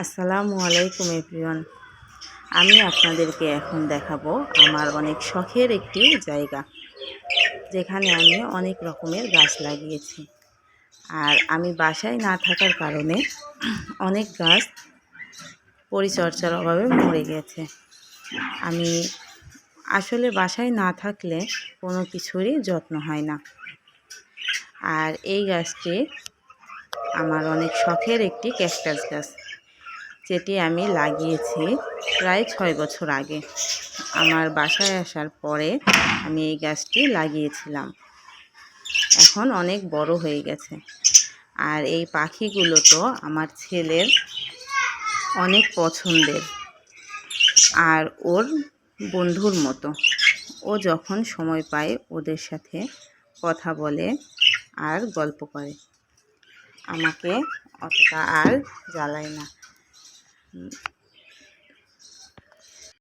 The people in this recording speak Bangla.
আসসালামু আলাইকুম এভরিওয়ান। আমি আপনাদেরকে এখন দেখাবো আমার অনেক শখের একটি জায়গা, যেখানে আমি অনেক রকমের গাছ লাগিয়েছি। আর আমি বাসায় না থাকার কারণে অনেক গাছ পরিচর্যার অভাবে মরে গেছে। আমি আসলে বাসায় না থাকলে কোনো কিছুরই যত্ন হয় না। আর এই গাছটি আমার অনেক শখের একটি ক্যাকটাস গাছ, যেটি আমি লাগিয়েছি প্রায় 6 বছর আগে। আমার বাসায় আসার পরে আমি এই গাছটি লাগিয়েছিলাম। এখন অনেক বড় হয়ে গেছে। আর এই পাখিগুলো তো আমার ছেলের অনেক পছন্দের, আর ওর বন্ধুর মতো। ও যখন সময় পায় ওদের সাথে কথা বলে আর গল্প করে, আমাকে অতটা আর জ্বালায় না।